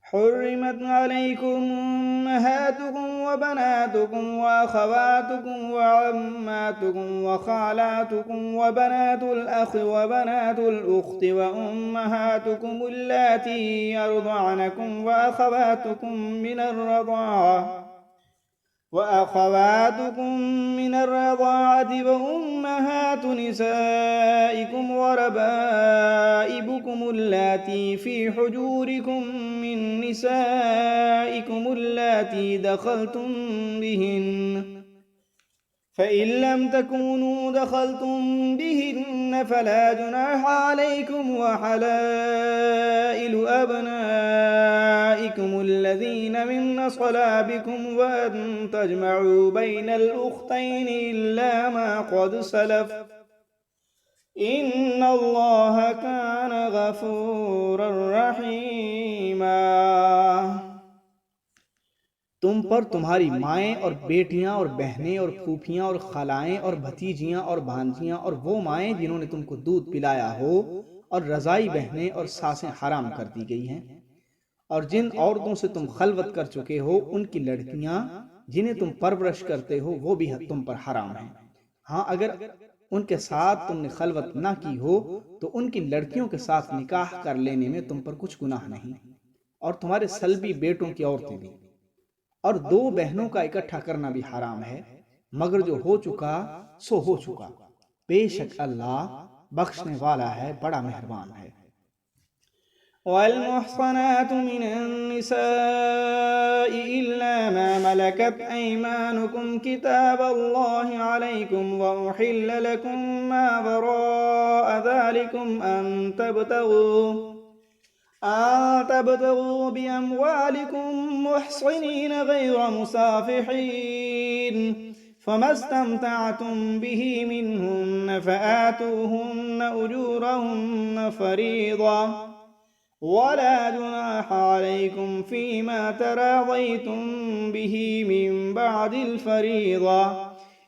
حرمت عليكم أمهاتكم وبناتكم وأخواتكم وعماتكم وخالاتكم وبنات الأخ وبنات الأخت وأمهاتكم اللاتي يرضعنكم وأخواتكم من الرضاعة وأمهات نسائكم وربائبكم اللاتي في حجوركم من نسائكم اللاتي دخلتم بهن، فإن لم تكونوا دخلتم بهن فلا جناح عليكم، وحلائل أبنائكم الذين من صلابكم وأن تجمعوا بين الأختين إلا ما قد سلف، إن الله كان غفورا رحيما۔ تم پر تمہاری مائیں اور بیٹیاں اور بہنیں اور پھوپھیاں اور خالائیں اور بھتیجیاں اور بھانجیاں اور وہ مائیں جنہوں نے تم کو دودھ پلایا ہو، اور رضائی بہنیں اور ساسیں حرام کر دی گئی ہیں، اور جن عورتوں سے تم خلوت کر چکے ہو ان کی لڑکیاں جنہیں تم پرورش کرتے ہو وہ بھی تم پر حرام ہیں۔ ہاں اگر ان کے ساتھ تم نے خلوت نہ کی ہو تو ان کی لڑکیوں کے ساتھ نکاح کر لینے میں تم پر کچھ گناہ نہیں، اور تمہارے سلبی بیٹوں کی عورتیں بھی، اور دو بہنوں کا اکٹھا کرنا بھی حرام ہے، مگر جو ہو چکا سو ہو چکا، بے شک اللہ بخشنے والا ہے، بڑا مہربان ہے۔ والمحصنات من النساء إلا ما ملكت أيمانكم كتاب الله عليكم، وأحل لكم ما وراء ذلكم أن تبتغوا بأموالكم محصنين غير مسافحين، فما استمتعتم به منهن فآتوهن أجورهن فريضة، ولا جناح عليكم فيما تراضيتم به من بعد الفريضة،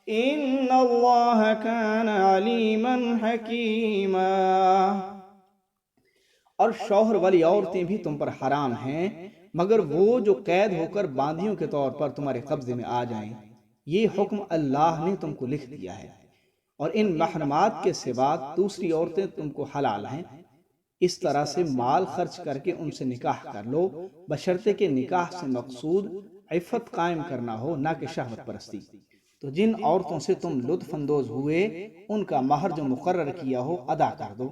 إن الله كان عليما حكيما۔ اور شوہر والی عورتیں بھی تم پر حرام ہیں مگر وہ جو قید ہو کر باندیوں کے طور پر تمہارے قبضے میں آ جائیں، یہ حکم اللہ نے تم کو لکھ دیا ہے۔ اور ان محرمات کے سوا دوسری عورتیں تم کو حلال ہیں، اس طرح سے مال خرچ کر کے ان سے نکاح کر لو، بشرطے کہ نکاح سے مقصود عفت قائم کرنا ہو، نہ کہ شہوت پرستی۔ تو جن عورتوں سے تم لطف اندوز ہوئے ان کا مہر جو مقرر کیا ہو ادا کر دو،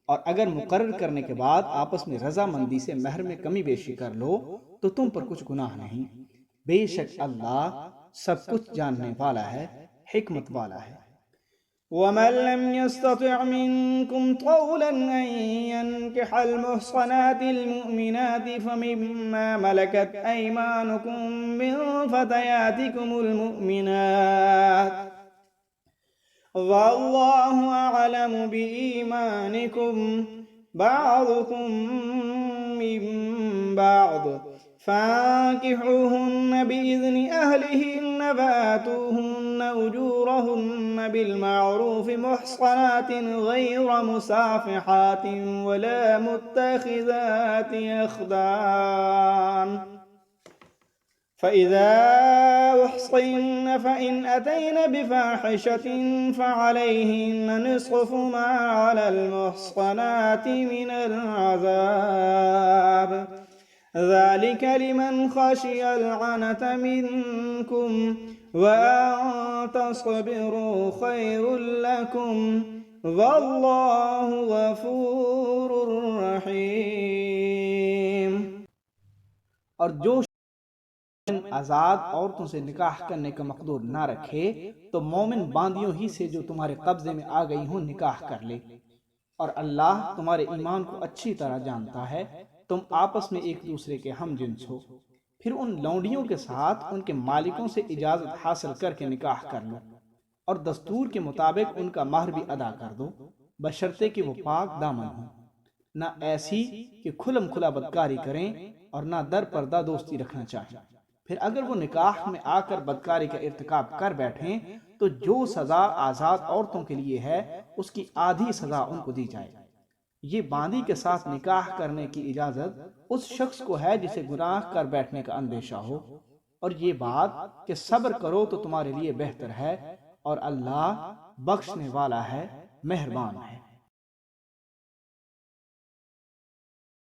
اور اگر مقرر کرنے کے بعد آپس میں رضامندی سے مہر میں کمی بیشی کر لو تو تم پر کچھ گناہ نہیں، بے شک اللہ سب کچھ جاننے والا ہے، حکمت والا ہے۔ ومن لم يستطع منكم طولا أن ينكح المحصنات المؤمنات فمما ملكت أيمانكم من فتياتكم المؤمنات، والله أعلم بإيمانكم بعضكم من بعض، فانكحوهن بإذن أهلهن وآتوهن أجورهن بالمعروف محصنات غير مسافحات ولا متخذات أخدان، فإذا أحصن فإن أتين بفاحشة فعليهن نصف ما على المحصنات من العذاب، ذلك لمن خشي العنة منكم، وأن تصبروا خير لكم، والله غفور رحيم۔ اور جو آزاد عورتوں سے نکاح کرنے کا مقدور نہ رکھے تو مومن باندیوں ہی سے جو تمہارے قبضے میں آ گئی ہوں نکاح کر لے، اور اللہ تمہارے ایمان کو اچھی طرح جانتا ہے، تم آپس میں ایک دوسرے کے ہم جنس ہو، پھر ان لونڈیوں کے ساتھ ان کے مالکوں سے اجازت حاصل کر کے نکاح کر لو، اور دستور کے مطابق ان کا مہر بھی ادا کر دو، بشرطے کہ وہ پاک دامن ہوں، نہ ایسی کہ کھلم کھلا بدکاری کریں اور نہ در پردہ دوستی رکھنا چاہیں۔ پھر اگر وہ نکاح میں آ کر بدکاری کا ارتکاب کر بیٹھیں تو جو سزا آزاد عورتوں کے لیے ہے اس کی آدھی سزا ان کو دی جائے، یہ باندی کے ساتھ نکاح کرنے کی اجازت اس شخص کو ہے جسے گناہ کر بیٹھنے کا اندیشہ ہو، اور یہ بات کہ صبر کرو تو تمہارے لیے بہتر ہے، اور اللہ بخشنے والا ہے، مہربان ہے۔